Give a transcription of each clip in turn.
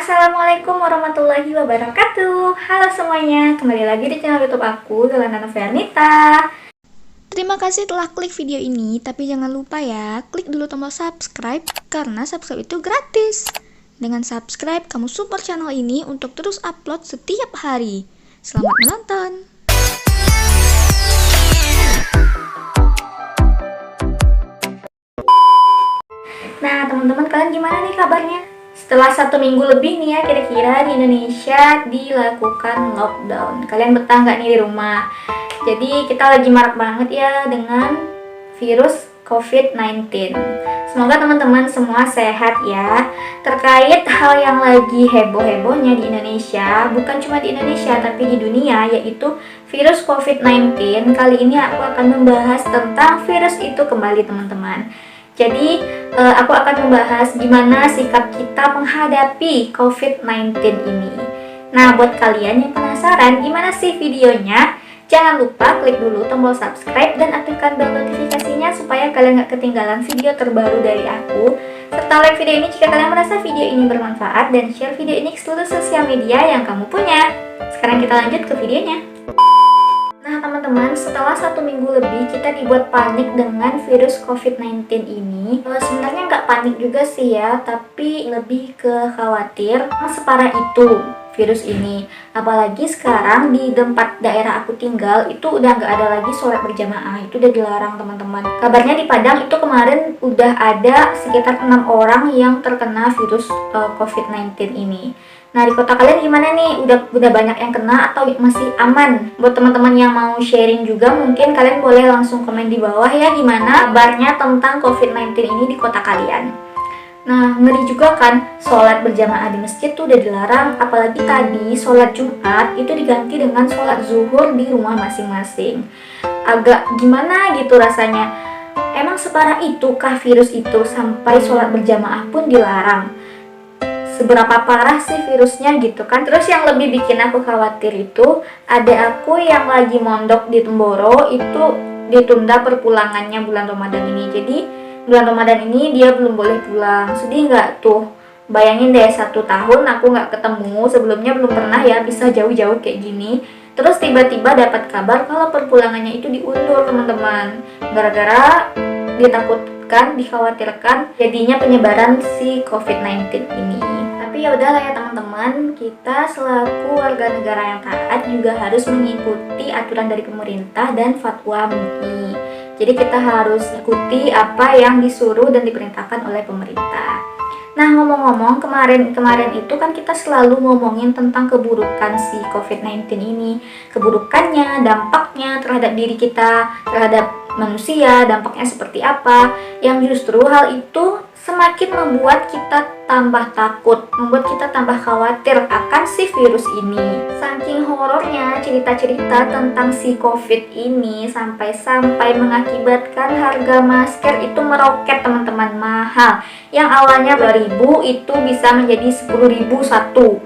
Assalamualaikum warahmatullahi wabarakatuh. Halo semuanya, kembali lagi di channel YouTube aku, Zelana Novianita. Terima kasih telah klik video ini, tapi jangan lupa ya, klik dulu tombol subscribe, karena subscribe itu gratis. Dengan subscribe, kamu support channel ini untuk terus upload setiap hari. Selamat menonton! Nah teman-teman, kalian gimana nih kabarnya? Setelah 1 minggu lebih nih ya, kira-kira di Indonesia dilakukan lockdown. Kalian betah nggak nih di rumah? Jadi kita lagi marak banget ya dengan virus COVID-19. Semoga teman-teman semua sehat ya. Terkait hal yang lagi heboh-hebohnya di Indonesia, bukan cuma di Indonesia tapi di dunia, yaitu virus COVID-19. Kali ini aku akan membahas tentang virus itu kembali teman-teman. Jadi aku akan membahas gimana sikap kita menghadapi COVID-19 ini. Nah, buat kalian yang penasaran gimana sih videonya, jangan lupa klik dulu tombol subscribe dan aktifkan bel notifikasinya supaya kalian gak ketinggalan video terbaru dari aku. Serta like video ini jika kalian merasa video ini bermanfaat, dan share video ini ke seluruh sosial media yang kamu punya. Sekarang kita lanjut ke videonya. Nah teman-teman, setelah 1 minggu lebih kita dibuat panik dengan virus COVID-19 ini. Sebenarnya nggak panik juga sih ya, tapi lebih ke khawatir separah itu virus ini. Apalagi sekarang di tempat daerah aku tinggal itu udah nggak ada lagi sholat berjamaah, itu udah dilarang teman-teman. Kabarnya di Padang itu kemarin udah ada sekitar 6 orang yang terkena virus COVID-19 ini. Nah, di kota kalian gimana nih? Udah banyak yang kena atau masih aman? Buat teman-teman yang mau sharing juga, mungkin kalian boleh langsung komen di bawah ya gimana kabarnya tentang COVID-19 ini di kota kalian. Nah, ngeri juga kan, sholat berjamaah di masjid tuh udah dilarang. Apalagi tadi sholat Jumat itu diganti dengan sholat zuhur di rumah masing-masing. Agak gimana gitu rasanya. Emang separah itukah virus itu sampai sholat berjamaah pun dilarang? Seberapa parah sih virusnya gitu kan. Terus yang lebih bikin aku khawatir itu, ada aku yang lagi mondok di Temboro itu ditunda perpulangannya bulan Ramadan ini. Jadi bulan Ramadan ini dia belum boleh pulang. Sedih nggak tuh? Bayangin deh, 1 tahun aku nggak ketemu. Sebelumnya belum pernah ya bisa jauh-jauh kayak gini. Terus tiba-tiba dapat kabar kalau perpulangannya itu diundur teman-teman, gara-gara ditakutkan, dikhawatirkan jadinya penyebaran si COVID-19 ini. Tapi ya udahlah ya teman-teman, kita selaku warga negara yang taat juga harus mengikuti aturan dari pemerintah dan fatwa MUI. Jadi kita harus ikuti apa yang disuruh dan diperintahkan oleh pemerintah. Nah, ngomong-ngomong, kemarin itu kan kita selalu ngomongin tentang keburukan si COVID-19 ini. Keburukannya, dampaknya terhadap diri kita, terhadap manusia, dampaknya seperti apa. Yang justru hal itu semakin membuat kita tambah takut, membuat kita tambah khawatir akan si virus ini. Saking horornya cerita-cerita tentang si COVID ini sampai mengakibatkan harga masker itu meroket teman-teman, mahal. Yang awalnya 2.000 itu bisa menjadi 10.000 satu.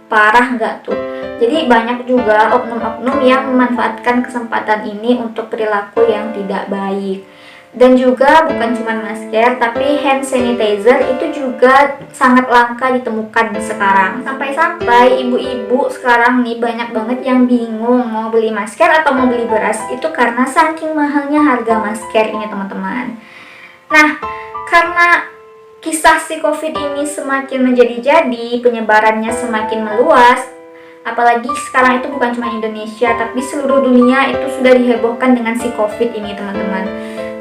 Parah nggak tuh? Jadi banyak juga oknum-oknum yang memanfaatkan kesempatan ini untuk perilaku yang tidak baik. Dan juga bukan cuma masker, tapi hand sanitizer itu juga sangat langka ditemukan sekarang. Sampai-sampai ibu-ibu sekarang nih banyak banget yang bingung mau beli masker atau mau beli beras, itu karena saking mahalnya harga masker ini teman-teman. Nah, karena kisah si COVID ini semakin menjadi-jadi, penyebarannya semakin meluas, apalagi sekarang itu bukan cuma Indonesia, tapi seluruh dunia itu sudah dihebohkan dengan si COVID ini teman-teman.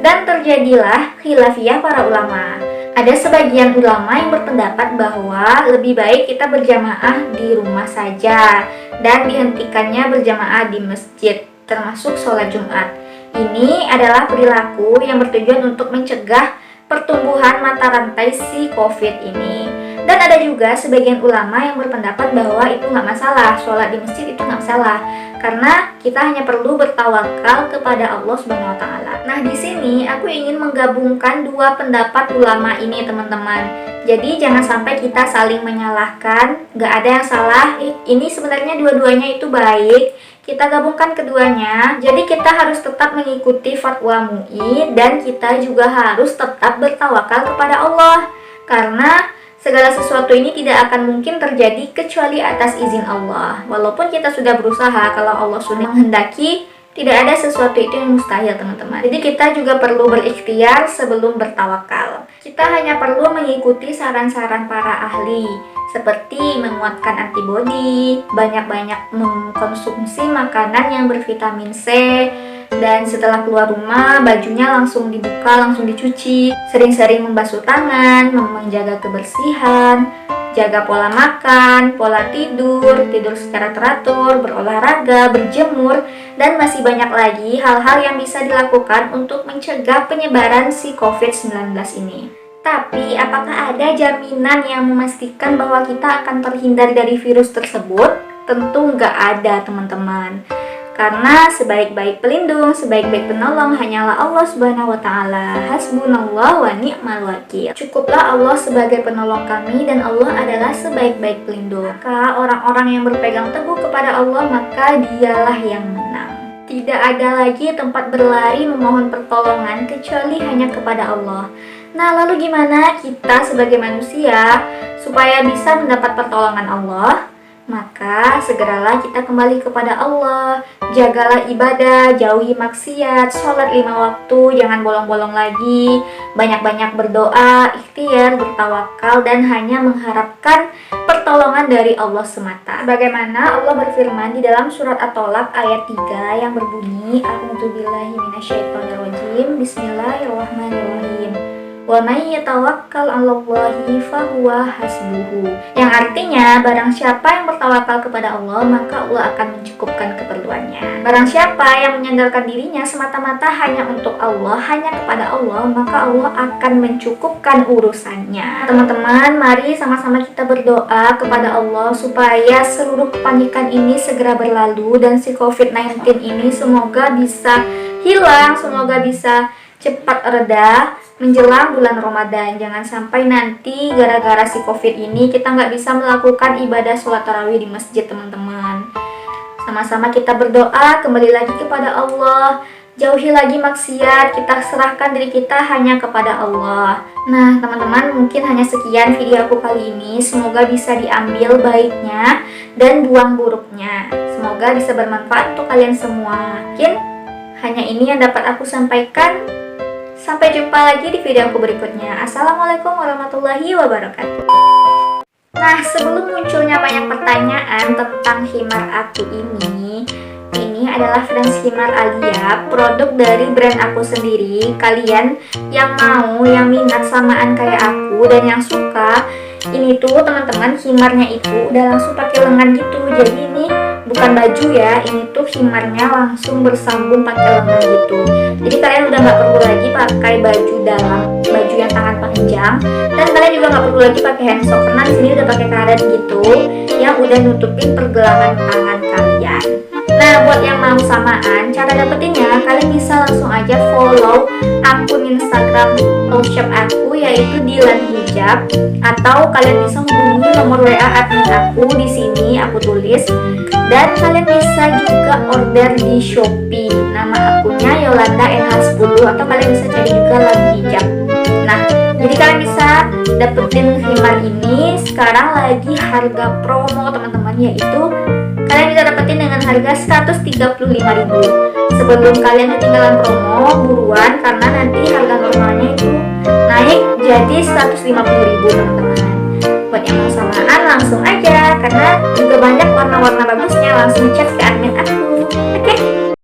Dan terjadilah khilafiyah para ulama. Ada sebagian ulama yang berpendapat bahwa lebih baik kita berjamaah di rumah saja dan dihentikannya berjamaah di masjid, termasuk sholat Jumat. Ini adalah perilaku yang bertujuan untuk mencegah pertumbuhan mata rantai si COVID ini. Dan ada juga sebagian ulama yang berpendapat bahwa itu nggak masalah, sholat di masjid itu nggak masalah, karena kita hanya perlu bertawakal kepada Allah Subhanahu wa Ta'ala. Nah, di sini aku ingin menggabungkan dua pendapat ulama ini, teman-teman. Jadi jangan sampai kita saling menyalahkan, nggak ada yang salah. Ini sebenarnya dua-duanya itu baik. Kita gabungkan keduanya. Jadi kita harus tetap mengikuti fatwa MUI dan kita juga harus tetap bertawakal kepada Allah. Karena Segala sesuatu ini tidak akan mungkin terjadi kecuali atas izin Allah. Walaupun kita sudah berusaha, kalau Allah sudah menghendaki, tidak ada sesuatu itu yang mustahil, teman-teman. Jadi kita juga perlu berikhtiar sebelum bertawakal. Kita hanya perlu mengikuti saran-saran para ahli, seperti menguatkan antibodi, banyak-banyak mengkonsumsi makanan yang bervitamin C, dan setelah keluar rumah, bajunya langsung dibuka, langsung dicuci. Sering-sering membasuh tangan, menjaga kebersihan, jaga pola makan, pola tidur, tidur secara teratur, berolahraga, berjemur, dan masih banyak lagi hal-hal yang bisa dilakukan untuk mencegah penyebaran si COVID-19 ini. Tapi, apakah ada jaminan yang memastikan bahwa kita akan terhindar dari virus tersebut? Tentu nggak ada, teman-teman. Karena sebaik-baik pelindung, sebaik-baik penolong hanyalah Allah Subhanahu wa Ta'ala. Hasbunallah wa ni'mal wakil. Cukuplah Allah sebagai penolong kami, dan Allah adalah sebaik-baik pelindung. Maka orang-orang yang berpegang teguh kepada Allah, maka dialah yang menang. Tidak ada lagi tempat berlari memohon pertolongan kecuali hanya kepada Allah. Nah, lalu gimana kita sebagai manusia supaya bisa mendapat pertolongan Allah? Maka segeralah kita kembali kepada Allah. Jagalah ibadah, jauhi maksiat, sholat 5 waktu, jangan bolong-bolong lagi, banyak-banyak berdoa, ikhtiar, bertawakal, dan hanya mengharapkan pertolongan dari Allah semata. Bagaimana Allah berfirman di dalam surat At-Tolaq ayat 3 yang berbunyi, A'udzubillahi minasyaitonirrajim, Bismillahirrahmanirrahim. Wa may yatawakkal 'alallahi fahuwa hasbuhu. Yang artinya, barang siapa yang bertawakal kepada Allah, maka Allah akan mencukupkan keperluannya. Barang siapa yang menyandarkan dirinya semata-mata hanya untuk Allah, hanya kepada Allah, maka Allah akan mencukupkan urusannya. Teman-teman, mari sama-sama kita berdoa kepada Allah supaya seluruh kepanikan ini segera berlalu, dan si COVID-19 ini semoga bisa hilang, semoga bisa cepat reda menjelang bulan Ramadan. Jangan sampai nanti gara-gara si COVID ini kita nggak bisa melakukan ibadah sholat tarawih di masjid, teman-teman. Sama-sama kita berdoa, kembali lagi kepada Allah, jauhi lagi maksiat, kita serahkan diri kita hanya kepada Allah. Nah, teman-teman, mungkin hanya sekian video aku kali ini. Semoga bisa diambil baiknya dan buang buruknya. Semoga bisa bermanfaat untuk kalian semua. Mungkin hanya ini yang dapat aku sampaikan. Sampai jumpa lagi di video aku berikutnya. Assalamualaikum warahmatullahi wabarakatuh. Nah, sebelum munculnya banyak pertanyaan tentang himar aku ini adalah Friends Himar Alia, produk dari brand aku sendiri. Kalian yang mau, yang minat samaan kayak aku dan yang suka, ini tuh teman-teman, himarnya itu udah langsung pakai lengan gitu. Jadi ini bukan baju ya, ini tuh himarnya langsung bersambung pakai lengan gitu. Jadi kalian udah nggak perlu lagi pakai baju dalam, baju yang tangan panjang, dan kalian juga nggak perlu lagi pakai handsock karena di sini udah pakai karet gitu yang udah nutupin pergelangan tangan kalian. Nah, buat yang mau samaan, cara dapetinnya kalian bisa langsung aja follow akun Instagram shop aku, yaitu Dilan Hijab, atau kalian bisa hubungi nomor WA admin aku di sini aku tulis, dan kalian bisa juga order di Shopee. Nama akunnya Yolanda NH10, atau kalian bisa cari juga Lagi Hijab. Nah, jadi kalian bisa dapetin himar ini sekarang lagi harga promo, teman-teman, yaitu kalian bisa dapetin dengan harga 135.000. Sebelum kalian ketinggalan promo, buruan, karena nanti harga normalnya itu naik jadi 150.000, teman-teman. Buat yang mau samaan langsung aja, karena juga banyak warna-warna bagusnya. Langsung chat ke admin aku.